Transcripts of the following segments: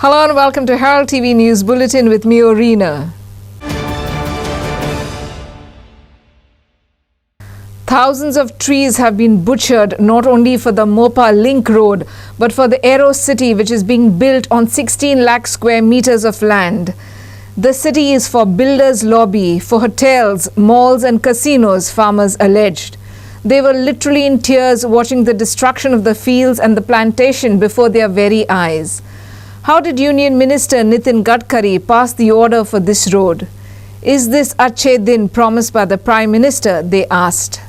Hello and welcome to Herald TV News Bulletin with me, Orina. Thousands of trees have been butchered not only for the Mopa Link Road but for the Aero City, which is being built on 16 lakh square meters of land. The city is for builders' lobby, for hotels, malls and casinos, farmers alleged. They were literally in tears watching the destruction of the fields and the plantation before their very eyes. How did Union Minister Nitin Gadkari pass the order for this road? Is this Achhe Din promised by the Prime Minister, they asked.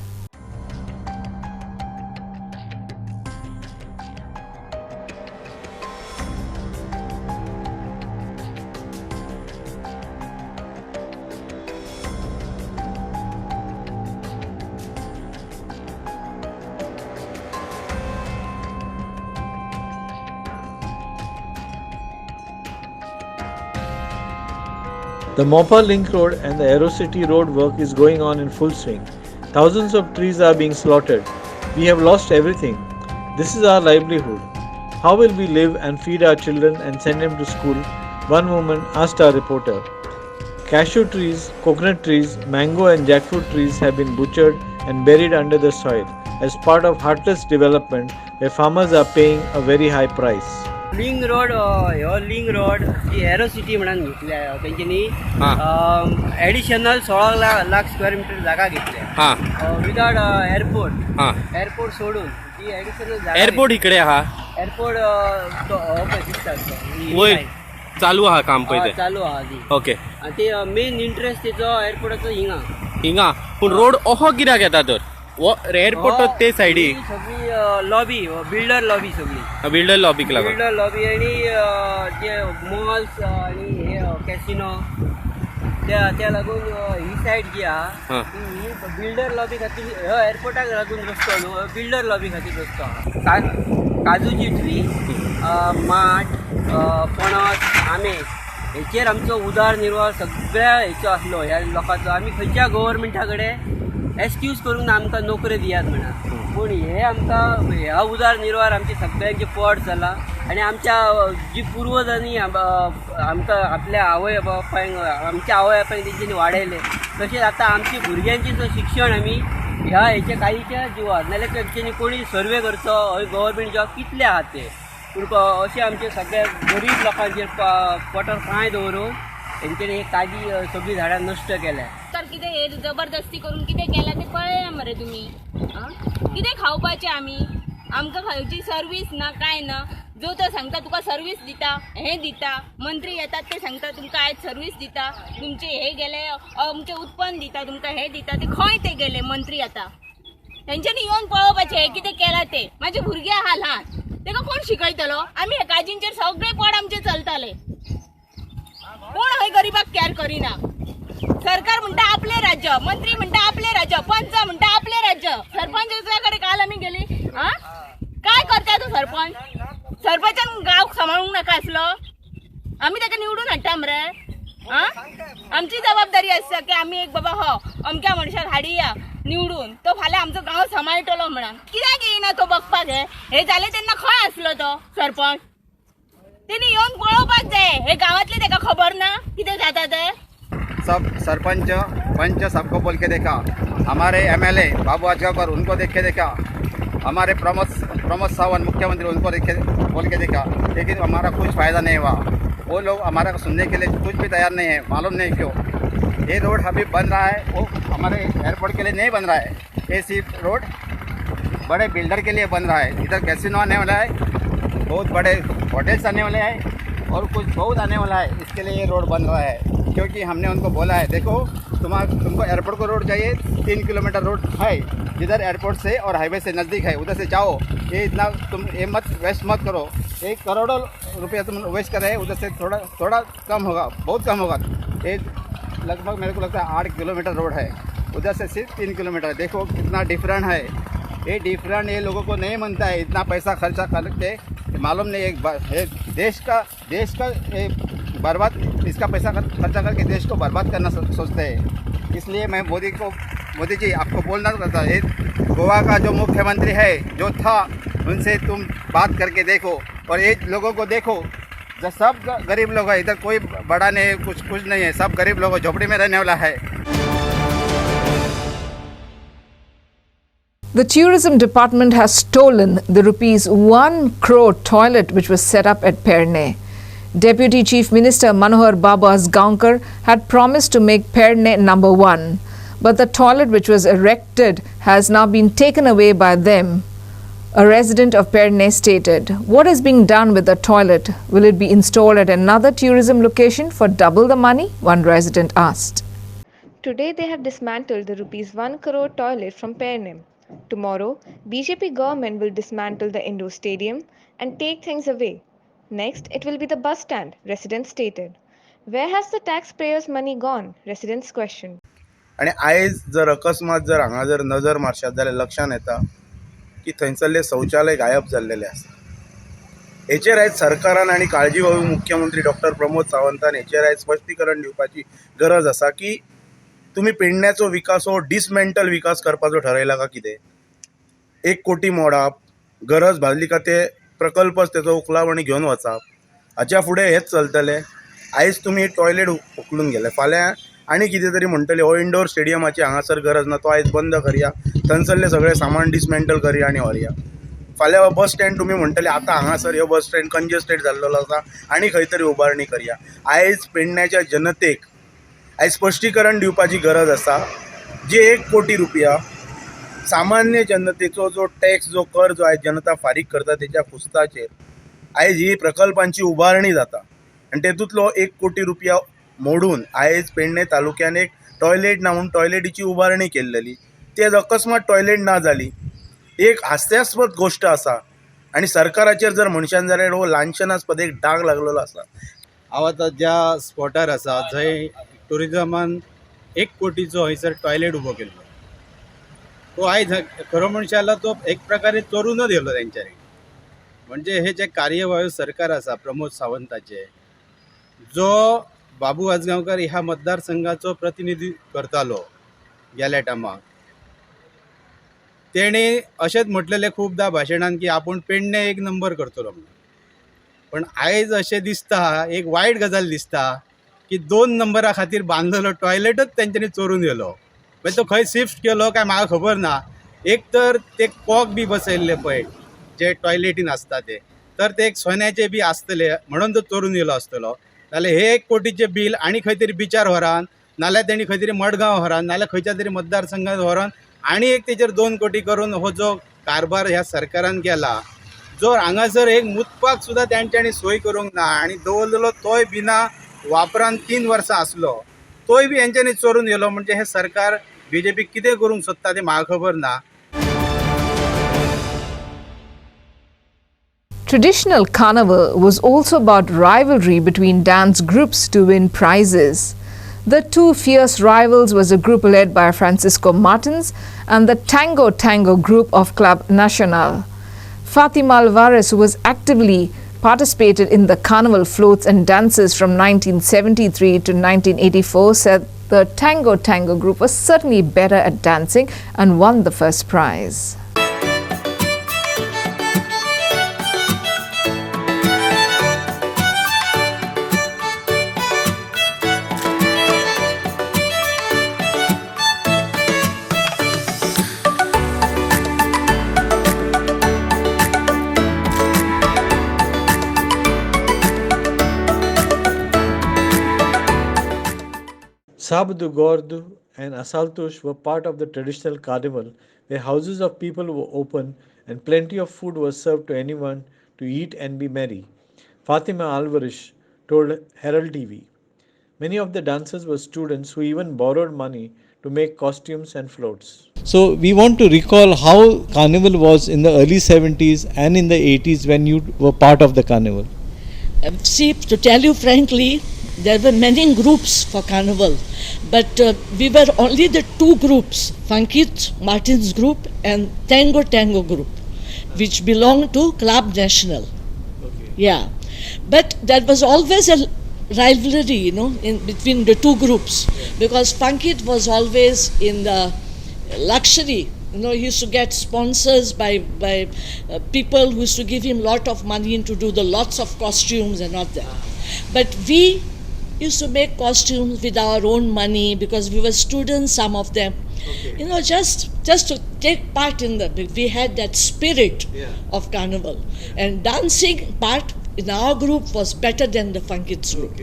The Mopa Link Road and the Aero City Road work is going on in full swing. Thousands of trees are being slaughtered. We have lost everything. This is our livelihood. How will we live and feed our children and send them to school? One woman asked our reporter. Cashew trees, coconut trees, mango and jackfruit trees have been butchered and buried under the soil as part of heartless development where farmers are paying a very high price. Link road link road he arrow city म्हणून घेतल्या तेंच्यांनी additional 16 lakh square metre जागा घेतल्या without airport सोडून ही additional जागा airport इकडे हा airport वय चालू हा काम पहिले चालू हा ती ओके आणि ते मेन इंटरेस्ट तेचो एअरपोर्टाचो हिंगा पूण रोड ओहो कित्याक येता तर एअरपोर्ट ते सायडी सगळी लॉबी बिल्डर लॉबी सगळी बिल्डर लॉबीक लागून बिल्डर लॉबी आणि जे मॉल्स आणि हे कॅसिनो त्या लागून ही सायड जी आहा ही बिल्डर लॉबी खातीर एअरपोर्टाक लागून रस्तो न्हू बिल्डर लॉबी खातीर रस्तो आहा काजूची ट्री माठ पणस आंबे हेचेर आमचो उदारनिर्वाह सगळ्या हेचो आसलो ह्या लोकांचो आमी खंयच्या गव्हर्मेंटा कडेन एक्सक्यूज करून आमकां नोकऱ्यो दियात म्हणा पूण हे आमकां ह्या उदारनिर्वाहार आमचे सगळ्यांचे पड जाला आनी आमच्या जी पुर्वजांनी आमकां आपल्या आवय बापायक आमच्या आवय बापायक तेंच्यांनी वाडयले तशेंच आतां आमच्या भुरग्यांचें शिक्षण आमी ह्या हेचे काळीच्या जिवार नाल्यार तेंच्यांनी कोणी सर्वे करचो गव्हर्मेंट जॉब कितले आहात ते पूण अशें आमचे सगळ्या गरीब लोकांचेर पोटार पांय दवरून तेंच्यांनी हे काजी सगळीं झाडां नश्ट केल्या तर कितें हे जबरदस्ती करून कितें केला ते पळयला मरे तुमी कितें खावपाचें आमी आमकां खंयची सर्वीस ना काय ना जो तो सांगता तुका सर्वीस दिता हे दिता मंत्री येतात ते सांगता तुमकां आयज सर्वीस दिता तुमचे हे गेले अमकें उत्पन्न दिता तुमकां हे दिता ते खंय ते गेले मंत्री आतां तेंच्यांनी येवन पळोवपाचें हे कितें केलां ते म्हाजे भुरगे आहा ल्हान तेका कोण शिकयतलो आमी हे काजींचेर सगळे पड आमचे चलताले कोण हय गरीबाक केअर करिना सरकार म्हणटा आपले राज्य मंत्री म्हणटा आपले राज्य पंच म्हणटा आपले राज्य सरपंचाकडे काल आम्ही गेली काय करता तो सरपंचान गाव सांभाळूंक नाका आसलो आम्ही ताका निवडून हाडटा मरे आमची जबाबदारी आसता की आम्ही एक बाबा हो अमक्या मनशाक हाडया निवडून तो फाल्यां आमचो गांव सांबाळटलो म्हणून कित्याक येयना तो बघपाक हे जाले तेन्ना खंय आसलो तो सरपंच तेणी येवन पळोवपाक जाय हे गांवांतले ताका खबर ना कितें जाता ते सब सरपंच पंच सबको बोल के देखा हमारे एमएलए बाबू आजगावकर उनको देख के देखा हमारे प्रमोद सावंत मुख्यमंत्री उनको बोल के देखा लेकिन हमारा कुछ फ़ायदा नहीं हुआ वो लोग हमारा सुनने के लिए कुछ भी तैयार नहीं है मालूम नहीं क्यों ये रोड अभी बन रहा है वो हमारे एयरपोर्ट के लिए नहीं बन रहा है ये सिर्फ रोड बड़े बिल्डर के लिए बन रहा है इधर कैसीनो आने वाला है बहुत बड़े होटल्स आने वाले हैं और कुछ बहुत आने वाला है इसके लिए ये रोड बन रहा है क्योंकि हमने उनको बोला है देखो तुमको एयरपोर्ट को रोड चाहिए 3 किलोमीटर रोड है जिधर एयरपोर्ट से और हाईवे से नज़दीक है उधर से जाओ ये इतना तुम ये मत वेस्ट मत करो 1 करोड़ रुपया तुम वेस्ट कर रहे हैं उधर से थोड़ा कम होगा बहुत कम होगा ये लगभग मेरे को लगता है 8 किलोमीटर रोड है उधर से सिर्फ 3 किलोमीटर देखो कितना डिफरेंट है ये डिफरेंट ये लोगों को नहीं मनता है इतना पैसा खर्चा करके मालूम नहीं एक देश का बर्बाद इसका पैसा खर्चा करके देश को बर्बाद करना सोचते हैं इसलिए मैं मोदी जी आपको बोलना चाहता है गोवा का जो मुख्यमंत्री है जो था उनसे तुम बात करके देखो और ये लोगों को देखो जो सब गरीब लोग है, इधर कोई बड़ा नहीं है, कुछ नहीं है, सब गरीब लोग झोपड़ी में रहने वाला है। The tourism department has stolen the rupees 1 crore toilet which was set up at Perne. Deputy Chief Minister Manohar Babas Gaonkar had promised to make Perne number 1, but the toilet which was erected has now been taken away by them. A resident of Perne stated, "What is being done with the toilet? Will it be installed at another tourism location for double the money?" one resident asked. Today they have dismantled the rupees 1 crore toilet from Perne. Tomorrow, BJP government will dismantle the indoor stadium and take things away. Next, it will be the bus stand, residents stated. Where has the taxpayers' money gone? Residents questioned. आणि आयज जर अकस्मात जर हांगा जर नजर मारशात जाल्यार लक्षांत येता की थंयसरले शौचालय गायब जाल्लेले आसा. हेचेर आयज सरकारान आनी काळजी घेवूंक मुख्यमंत्री डॉक्टर प्रमोद सावंतान हेचेर आयज स्पश्टीकरण दिवपाची गरज आसा की तुम्ही पेडण्याचो विकास हो डिसमेंटल विकास करपाचो ठरयला का कितें. 1 कोटी मोडप, गरज भासली का ते प्रकल्पच तेचो उखलावणी घेवन वचप, हाच्या फुडें हेच चलतलें. आयज तुमी टॉयलेट उखलून गेले, फाल्यां आनी कितें तरी म्हणटले हो इंडोर स्टेडियमाची हांगासर गरज ना, तो आयज बंद करया, थंयसरलें सगळें सामान डिसमेंटल करया आनी व्हरया. फाल्यां बस स्टँड तुमी म्हणटले आतां हांगासर हो बस स्टँड कंजेस्टेड जाल्लो आसा आनी खंय तरी उबारणी करया. आयज पेडण्याच्या जनतेक आयज स्पश्टीकरण दिवपाची गरज आसा. जे 1 कोटी रुपया सामान्य जनतेचो जो टॅक्स जो कर जो आयज जनता फारीक करता तेच्या कुस्ताचेर आयज ही प्रकल्पांची उबारणी जाता आनी तेतूंतलो 1 कोटी रुपया मोडून आयज पेडणे तालुक्यान एक टॉयलेट ना म्हणून टॉयलेटीची उबारणी केल्लेली. ती अकस्मात टॉयलेट ना जाली, एक हास्यास्पद गोष्ट आसा आनी सरकाराचेर जर म्हणशात जाल्यार हो लांछनास्पद एक डाग लागलेलो आसा. हांव आतां ज्या स्पॉटार आसा जंय टुरिजमान 1 कोटीचो हयसर टॉयलेट उबो केल्लो, तो आयज खरो म्हणशाला तो एक प्रकारे चोरूनच येयलो तेंच्यांनी. म्हणजे हे जे कार्यवाही सरकार आसा प्रमोद सावंताचे, जो बाबू आजगांवकर ह्या मतदारसंघाचो प्रतिनिधी करतालो गेल्या टायमाक, तेणी अशेंच म्हटलेलें खूबदां भाशणान की आपूण पेडणे 1 नंबर करतलो म्हणून. पण आयज अशें दिसता, एक वायट गजाल दिसता की 2 नंबरा खातीर बांदलेलो टॉयलेटच तेंच्यांनी चोरून येयलो. मागीर तो खंय शिफ्ट केलो काय म्हाका खबर ना. एक तर ते कॉक बी बसयल्ले पळय जे टॉयलेटीन आसता तर ते एक सोन्याचे बी आसतले म्हणून तो चोरून येयलो आसतलो. नाल्यार हे 1 कोटीचे बील आनी खंय तरी बिचार व्हरान, नाल्यार तेणी खंय तरी मडगांव व्हरान, नाल्यार खंयच्या तरी मतदारसंघात व्हरान आनी एक तेचेर 2 कोटी करून हो जो कारभार ह्या सरकारान केला, जो हांगासर एक मुतपाक सुद्दां तेंच्यांनी सोय करूंक ना आनी दवरलेलो तोय बिना वापरान 3 वर्सां आसलो, तोय बी हेंच्यांनी चोरून येयलो. म्हणजे हे सरकार बीजेपी कितें करूंक सोदता तें म्हाका खबर ना. Traditional carnival was also about rivalry between dance groups to win prizes. The two fierce rivals was a group led by Francisco Martins and the Tango group of Club Nacional. Fatima Alvarez, who was actively participated in the carnival floats and dances from 1973 to 1984, said the Tango group was certainly better at dancing and won the first prize. Sábado Gordo and Assaltos were part of the traditional carnival where houses of people were open and plenty of food was served to anyone to eat and be merry. Fatima Alvarez told Herald TV. Many of the dancers were students who even borrowed money to make costumes and floats. So we want to recall how carnival was in the early 70s and in the 80s when you were part of the carnival. See, to tell you frankly, there were many groups for carnival, but we were only the 2 groups, Funkit Martin's group and Tango group, which belonged to Club Nacional. Okay. Yeah, but there was always a rivalry, in between the 2 groups, because Funkit was always in the luxury, You know, he used to get sponsors by people who used to give him lot of money to do the lots of costumes and all that. But we used to make costumes with our own money because we were students, some of them. You know, just to take part in we had that spirit of carnival. And dancing part in our group was better than the Funkits group.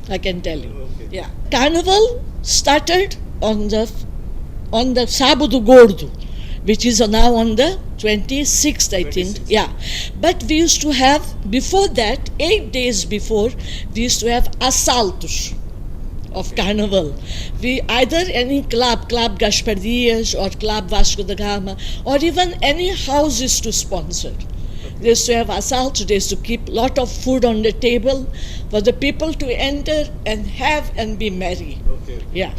I can tell you. Yeah. Carnival started on the Sábado Gordo, which is now on the 26th, I think. Yeah. But we used to have, before that, 8 days before, we used to have assaltos of carnival. We either any club Gasparias or Club Vasco da Gama, or even any house used to sponsor. They used to have assaults, they used to keep lot of food on the table for the people to enter and have and be merry. Yeah.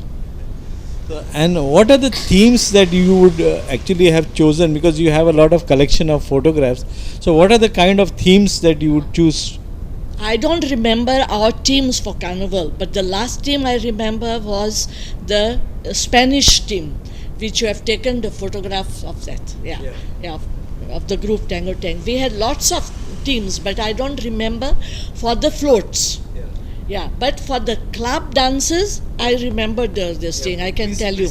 And what are the themes that you would actually have chosen, because you have a lot of collection of photographs? So what are the kind of themes that you would choose? I don't remember our teams for carnival, but the last team I remember was the Spanish team, which you have taken the photographs of that. Yeah, of the group Tango Tank. We had lots of teams, but I don't remember for the floats. Yeah, but for the club dances, I remember this thing. I can tell you.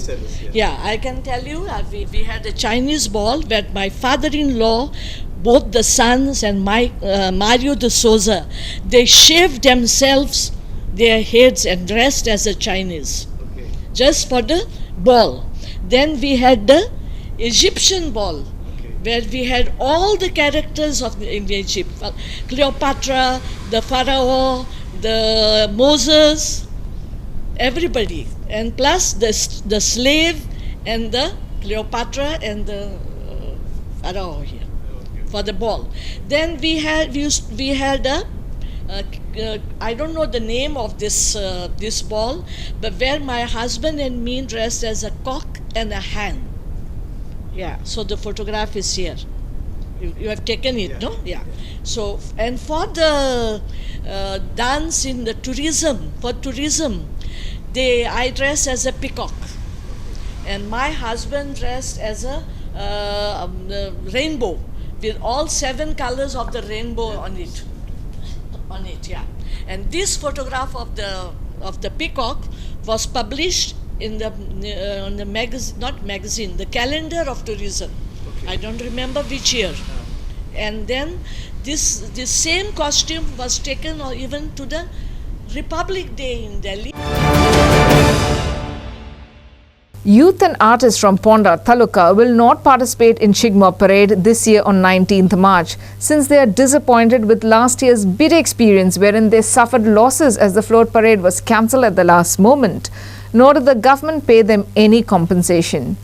Yeah, I can tell you. We had a Chinese ball where my father-in-law, both the sons and Mario de Souza, they shaved themselves their heads and dressed as a Chinese, just for the ball. Then we had the Egyptian ball, where we had all the characters of in Egypt: Cleopatra, the Pharaoh, the Moses, everybody, and plus the slave and the Cleopatra and the Pharaoh here for the ball. Then we had a I don't know the name of this ball, but where my husband and me dressed as a cock and a hen. Yeah, so the photograph is here. You have taken it, no? Yeah. So, and for the dance in the tourism, I dressed as a peacock, and my husband dressed as a rainbow with all 7 colors of the rainbow on it. Yeah. And this photograph of the peacock was published in on the magazine, the calendar of tourism. I don't remember which year. And then this same costume was taken even to the Republic Day in Delhi. Youth and artists from Ponda, Taluka will not participate in Shigmo Parade this year on 19th March, since they are disappointed with last year's bid experience, wherein they suffered losses as the float parade was cancelled at the last moment, nor did the government pay them any compensation.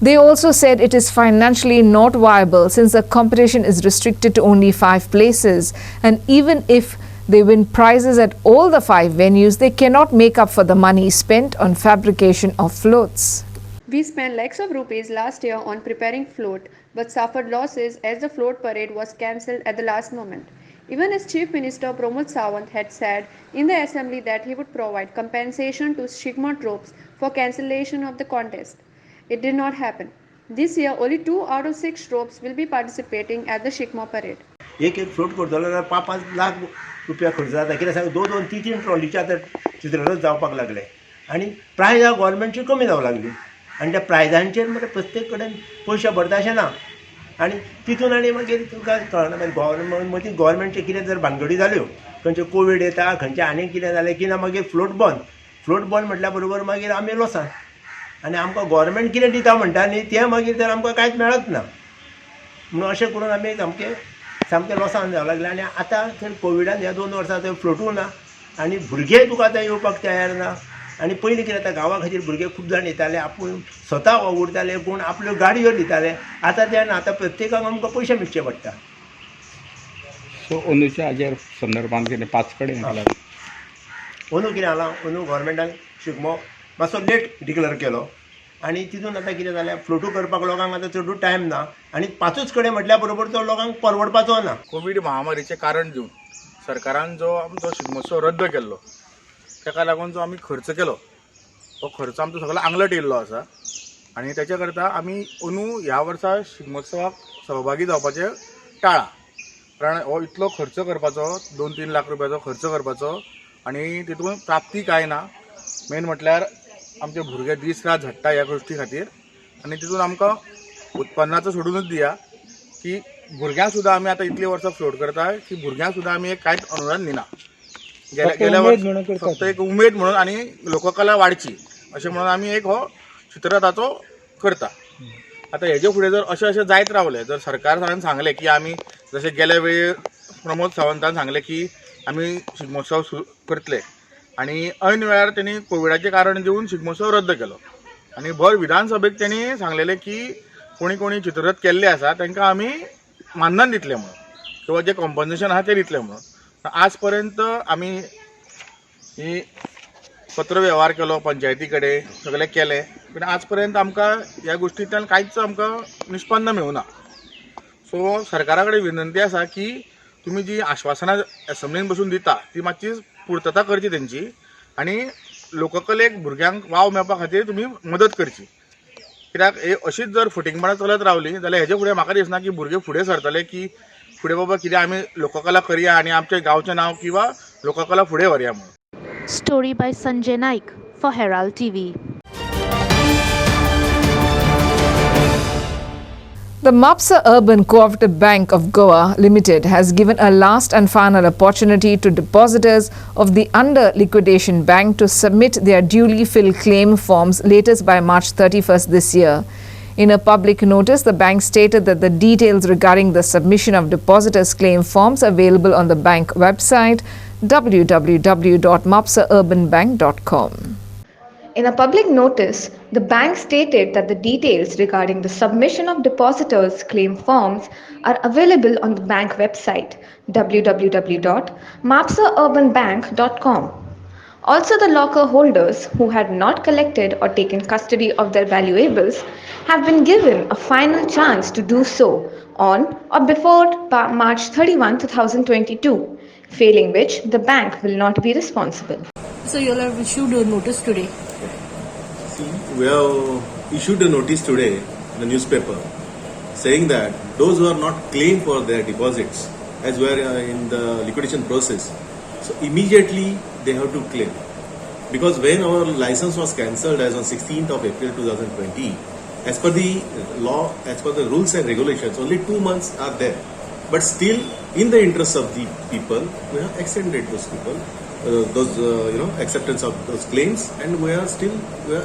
They also said it is financially not viable since the competition is restricted to only 5 places, and even if they win prizes at all the 5 venues, they cannot make up for the money spent on fabrication of floats. We spent lakhs of rupees last year on preparing float, but suffered losses as the float parade was cancelled at the last moment. Even as Chief Minister Pramod Sawant had said in the assembly that he would provide compensation to Shigmo troops for cancellation of the contest. It did not happen. This year, only 2 out of 6 troops will be participating at the Shigmo parade. एक float करतलो जाल्यार 5-5 लाख रुपया खर्च जाता. कित्याक सांग 2-2, 3-3 ट्रॉलीचे आतां चित्ररथ जावपाक लागले आनी प्रायजां गोवोरमेंटची कमी जावंक लागली आनी त्या प्रायजांचेर मरे प्रत्येक कडेन पयशे भरता अशें ना आनी तितून आनी मागीर तुमकां कळना मागीर मदीं गोवोरमेंटचे कितें जर भानगडी जाल्यो खंयचे कोवीड येता खंयचे आनीक कितें जालें की ना मागीर फ्लोट बंद म्हटल्या बरोबर मागीर आमी लॉसान आनी आमकां गोवोरमेंट कितें दिता म्हणटा न्ही तें मागीर तर आमकां कांयच मेळच ना म्हणून अशें करून आमी सामकें लॉसान जावं लागलें आनी आतां थंय कोविडान ह्या 2 वर्सां थंय फ्लोटू ना आनी भुरगे तुका आतां येवपाक तयार ना आनी पयलीं कितें जाता गांवा खातीर भुरगे खूब जाण येताले आपूण स्वता उरताले कोण आपल्यो गाडयो दिताले आतां तें ना आतां प्रत्येकाक आमकां पयशे मिटचे पडटा. सो अंदूच्या हाजेर संदर्भांत कितें 5 कडेन अंदू कितें जालां अंदू गोवोरमेंटान शिगमो मातसो लेट डिक्लेअर केलो आनी तितून आतां कितें जालें फ्लोटू करपाक लोकांक आतां चडूच टायम ना आनी 5च कडेन म्हटल्या बरोबर तो लोकांक परवडपाचो ना. कोवीड महामारीचें कारण दिवन सरकारान जो आमचो शिगमोत्सव रद्द केल्लो ताका लागून जो आमी खर्च केलो तो खर्च आमचो सगळो आंगलट येयल्लो आसा आनी तेच्या करता आमी अंदू ह्या वर्सा शिगमोत्सवाक सहभागी जावपाचें टाळ्ळां. कारण हो इतलो खर्च करपाचो 2-3 लाख रुपयाचो खर्च करपाचो आनी तितून प्राप्ती कांय ना. मेन म्हटल्यार आमचे भुरगे दीस रात झडटा ह्या गोश्टी खातीर आनी तितून आमकां उत्पन्नाचो सोडूनच दिया की भुरग्यांक सुद्दां आमी आतां इतली वर्सां फ्लोट करता की भुरग्यांक सुद्दां आमी एक कांयच अनुदान दिना. गेल्या वर्स फक्त एक उमेद म्हणून आनी लोककला वाडची अशें म्हणून आमी एक हो चित्ररथाचो करता. आतां हेजे फुडें जर अशें जायत रावलें, जर सरकारान सांगलें की आमी जशें गेल्या वेळी प्रमोद सावंतान सांगलें की आमी शिगमोत्सव करतले आनी ऐन वेळार तेणी कोविडाचें कारण दिवन शिगमोत्सव रद्द केलो आनी भर विधानसभेक तेणी सांगलेलें की कोणी चित्ररथ केल्ले आसा तांकां आमी मानधन दितले म्हणून किंवा जें कॉम्पन्सेशन आहा तें दितलें म्हणून. आज पर्यंत आमी ही पत्र वेव्हार केलो पंचायती कडेन, सगळें केलें, पूण आज पर्यंत आमकां ह्या गोश्टींतल्यान कांयच आमकां निष्पन्न मेळूना. सो सरकारा कडेन विनंती आसा की तुमी जी आश्वासनां एसम्बलीन बसून दिता ती मातशी पूर्तता करची तेंची आनी लोककलेक भुरग्यांक वाव मेळपा खातीर तुमी मदत करची. कित्याक अशीच जर फुटींगपणां चलत रावली जाल्यार हेजे फुडें म्हाका दिसना की भुरगे फुडें सरतले की फुडें बाबा कितें आमी लोककला करया आनी आमच्या गांवचें नांव किंवा लोककला फुडें व्हरया म्हणून. Story by Sanjay Naik for Herald TV. The MAPSA Urban Cooperative Bank of Goa Limited has given a last and final opportunity to depositors of the under liquidation bank to submit their duly filled claim forms latest by March 31st this year. In a public notice, the bank stated that the details regarding the submission of depositors' claim forms are available on the bank website www.mapsaurbanbank.com. In a public notice, the bank stated that the details regarding the submission of depositors' claim forms are available on the bank website www.mapsaurbanbank.com. Also, the locker holders who had not collected or taken custody of their valuables have been given a final chance to do so on or before March 31, 2022, failing which the bank will not be responsible. So you all have issued a notice today. We have issued a notice today in the newspaper saying that those who are not claimed for their deposits as we are in the liquidation process, so immediately they have to claim. Because when our license was cancelled as on 16th of April 2020, as per the law, as per the rules and regulations, only 2 months are there. But still, in the interest of the people, we have extended those people, acceptance of those claims, and we are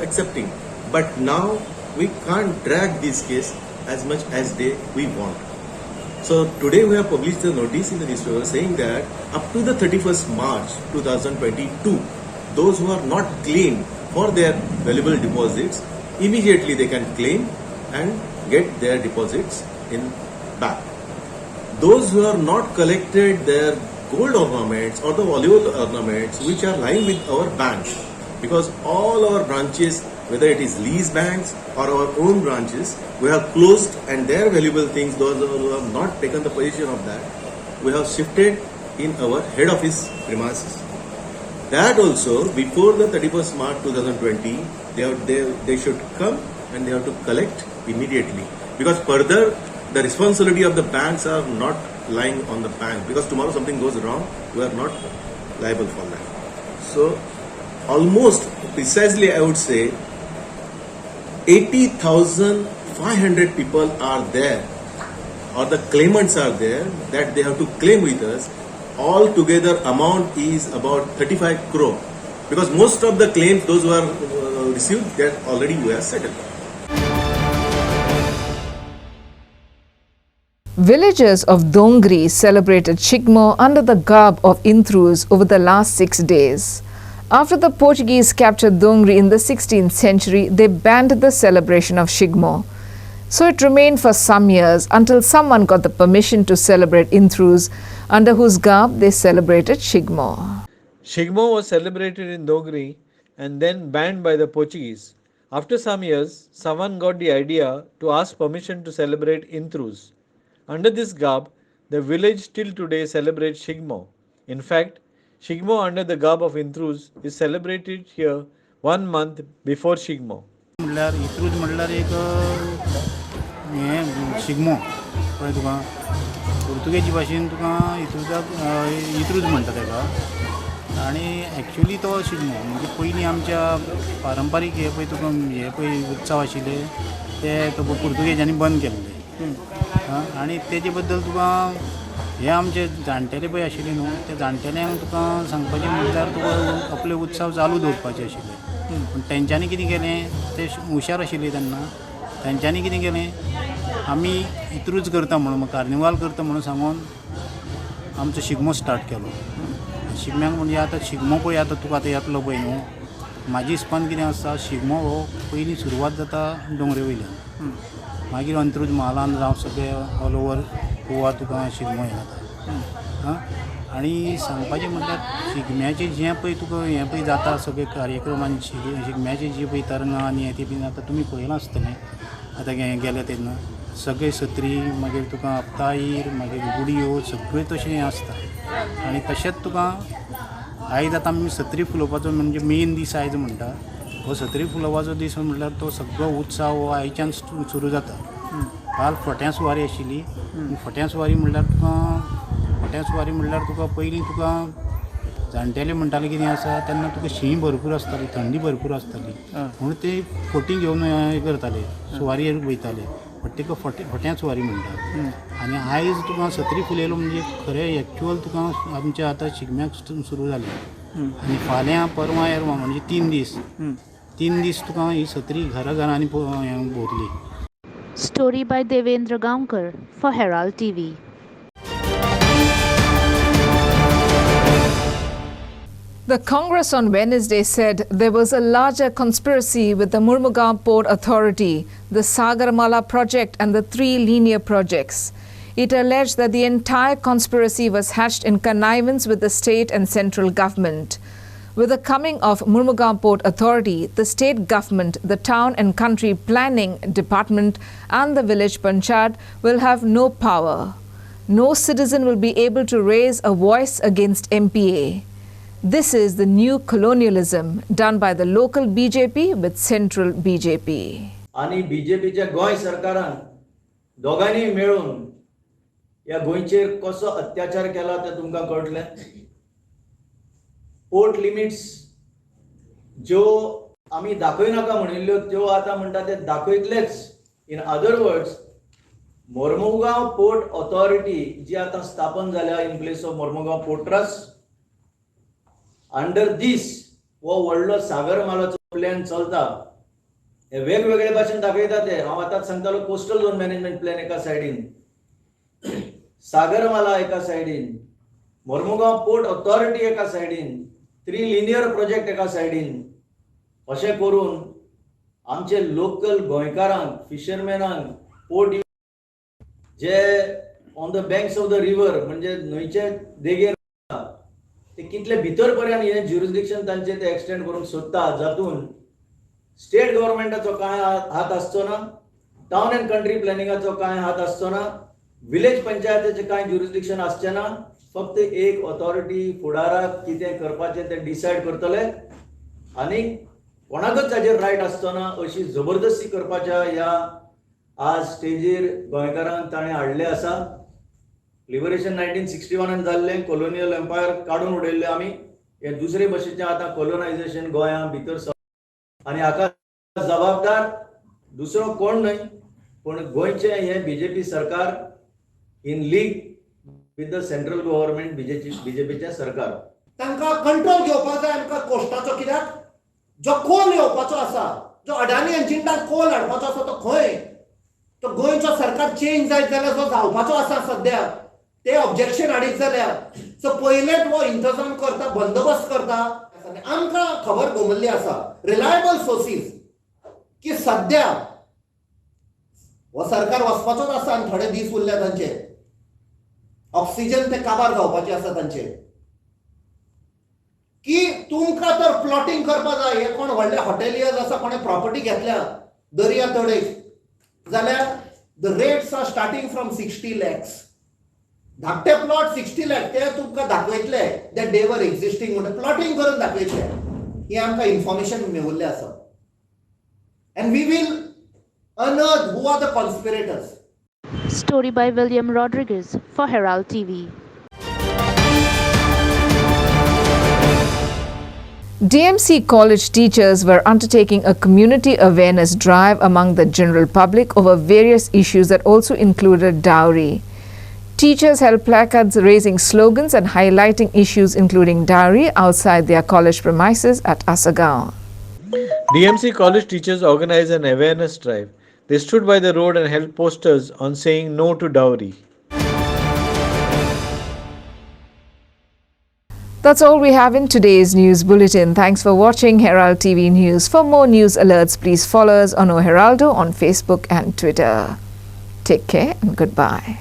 accepting. But now we can't drag this case as much as we want. So today we have published the notice in the newspaper saying that up to the 31st March 2022, those who are not claimed for their valuable deposits, immediately they can claim and get their deposits in back. Those who are not collected their gold ornaments or the valuable ornaments which are lying with our banks, because all our branches, whether it is lease banks or our own branches, we have closed, and their valuable things, those who have not taken the position of that, we have shifted in our head office premises. That also, before the 31st March 2020, they should come and they have to collect immediately, because further the responsibility of the banks are not lying on the bank, because tomorrow something goes wrong, we are not liable for that. So almost precisely I would say 80,500 people are there, or the claimants are there, that they have to claim with us. All together amount is about 35 crore, because most of the claims those who are received, that already we have settled. Villagers of Dongri celebrated Shigmo under the garb of Intrus over the last 6 days. After the Portuguese captured Dongri in the 16th century, they banned the celebration of Shigmo. So it remained for some years until someone got the permission to celebrate Intrus, under whose garb they celebrated Shigmo. Shigmo was celebrated in Dongri and then banned by the Portuguese. After some years, someone got the idea to ask permission to celebrate Intrus. Under this garb, the village till today celebrates Shigmo. In fact, Shigmo under the garb of Intrus is celebrated here 1 month before Shigmo. म्हणल्यार इत्रूज म्हणल्यार एक हें शिगमो कळ्ळें तुका. पुर्तुगेजी भाशेन तुका इत्रूज म्हणटा तेका. आनी एक्चुली तो शिगमो म्हणजे पयलीं आमच्या पारंपारीक हे पळय तुका हे पळय उत्सव आशिल्ले ते पुर्तुगेजांनी बंद केल्ले. आनी तेजे बद्दल तुका हे आमचे जाणटेले पळय आशिल्ले न्हू, त्या जाणटेल्यांक तुका सांगपाचें म्हणल्यार तुका आपले उत्सव चालू दवरपाचे आशिल्ले. पूण तेंच्यांनी कितें केलें, ते हुशार आशिल्ले तेन्ना, तेंच्यांनी कितें केलें, आमी इत्रूज करता म्हणून कार्निवाल करता म्हणून सांगून आमचो शिगमो स्टार्ट केलो. शिगम्याक म्हणजे आतां शिगमो पळय आतां तुका आतां येतलो पळय न्हू, म्हाजी हिसपान कितें आसता, शिगमो हो पयलीं सुरवात जाता दोंगरे वयल्यान, मागीर अंत्रूज म्हालान जावं सगळे ऑल ओवर गोवा तुका शिगमो हे जाता. आनी सांगपाचें म्हणल्यार शिगम्याचें जें पळय तुका हें पळय जाता सगळे कार्यक्रम आनी शिगम्याचें जी पळय तरंगां आनी हें तें बीन आतां तुमी पळयलां आसतलें आतां गेले तेन्ना सगळे सत्री, मागीर तुका आपताईर, मागीर गुडयो सगळें तशें हें आसता. आनी तशेंच तुका आयज आतां आमी सत्री फुलोवपाचो म्हणजे मेन दीस आयज म्हणटा, हो सत्री फुलोवपाचो दीस म्हणल्यार तो सगळो उत्सव हो आयच्यान सुरू जाता. काल फोट्यां सुवारी आशिल्ली. फोट्यां सुवारी म्हणल्यार तुका पयलीं तुका जाणटेले म्हणटाले कितें आसा तेन्ना तुका शीं भरपूर आसताली, थंडी भरपूर आसताली, म्हणून ते फोटी घेवन हे करताले, सुवारीर वयताले, ताका फोट्यां सुवारी म्हणटा. आनी आयज तुका सत्री फुलयलो म्हणजे खरें एक्चुअल तुका आमच्या आतां शिगम्याक सुरू जालें. आनी फाल्यां परवां एरवां म्हणजे 3 दीस तुका ही सत्री घरांनी भोंवतली. Story by Devendra Gaonkar for Herald TV. The Congress on Wednesday said there was a larger conspiracy with the Murmugaon Port Authority, the Sagarmala project and the 3 linear projects. It alleged that the entire conspiracy was hatched in connivance with the state and central government. With the coming of Murmugaon Port Authority, the state government, the town and country planning department and the village panchayat will have no power. No citizen will be able to raise a voice against MPA. This is the new colonialism done by the local BJP with central BJP. आणि बीजेपीच्या गोंय सरकारान दोगांनी मेळून या गोंयचेर कसो अत्याचार केला ते तुमकां कळटलें. पोर्ट लिमिट्स ज्यो आमी दाखयनाका म्हणिल्ल्यो त्यो आतां म्हणटा ते दाखयतलेच. In other words, Mormugao port authority जी आतां स्थापन जाल्या in place of Mormugao port trust, under this हो व्हडलो सागरमालाचो प्लॅन चलता. हे वेगवेगळे भाशेन दाखयता ते. हांव आतांच सांगतालो कोस्टल झोन मॅनेजमेंट प्लॅन एका सायडीन, सागरमाला एका सायडीन, मोर्मुगांव पोर्ट ऑथॉरिटी एका सायडीन, 3 लिनियर प्रोजेक्ट एका सायडीन. अशें करून आमचे लोकल गोंयकारांक, फिशरमॅनांक, पोर्ट जे on the banks of the river म्हणजे न्हंयचे देगेर ते कितले भितर पर्यंत हे ज्युरिस्डिक्शन तांचे ते एक्सटेंड करूंक सोदता, जातून स्टेट गव्हर्मेंटाचो कांय हात आसचो ना, टावन अँड कंट्री प्लॅनिंगाचो कांय हात आसचो ना, विलेज पंचायतीचे कांय ज्युरिस्डिक्शन आसचें ना. फक्त एक ऑथॉरिटी फुडाराक कितें करपाचें ते डिसायड करतले आनी कोणाकच ताजेर रायट आसचो ना अशी जबरदस्ती करपाच्या ह्या आज स्टेजीर गोंयकारांक ताणें हाडले आसा. लिबरेशन 1961 जाल्लें कॉलोनियल एम्पायर काडून उडयल्ले आमी. हे दुसरे भशेचें आतां कॉलोनायझेशन गोंयां भितर आनी हाका जबाबदार दुसरो कोण न्हय पूण गोंयचें हें बीजेपी सरकार in league with the central government बीजेपीचें सरकार. तांकां कंट्रोल घेवपाक जाय आमकां कोस्टाचो. कित्याक जो कोल येवपाचो आसा, जो अडानी एजंडाक कोल हाडपाचो आसा तो खंय, तो गोंयचो सरकार चेंज जायत जाल्यार जो जावपाचो आसा सद्याक ते ऑब्जेक्शन हाडीत जाल्यार सो पयलेच वो इंतजाम करता, बंदोबस्त करता. आमकां खबर घुमल्ली आसा रिलायबल सोर्सीस की सद्या हो सरकार वचपाचोच आसा आनी थोडे दीस उरले तांचे. ऑक्सिजन ते काबार जावपाचे आसा तांचे. की तुमकां तर प्लॉटिंग करपाक जाय. हे कोण व्हडले हॉटेलियर्स आसा, कोणे प्रॉपर्टी घेतल्या दर्या तडेक, जाल्यार the rates are starting from 60 lakhs. धाकटे प्लॉट 60 lakh ते तुमकां दाखयतले दॅट दे वर एक्झिस्टिंग म्हणून प्लॉटिंग करून दाखयतले. ही आमकां इन्फॉर्मेशन मेळिल्लें आसा. And we will unearth who are the conspirators. Story by William Rodriguez for Herald TV. DMC college teachers were undertaking a community awareness drive among the general public over various issues that also included dowry. Teachers held placards raising slogans and highlighting issues including dowry outside their college premises at Asagaon. DMC college teachers organized an awareness drive. They stood by the road and held posters on saying no to dowry. That's all we have in today's news bulletin. Thanks for watching Herald TV News. For more news alerts, please follow us on O Heraldo on Facebook and Twitter. Take care and goodbye.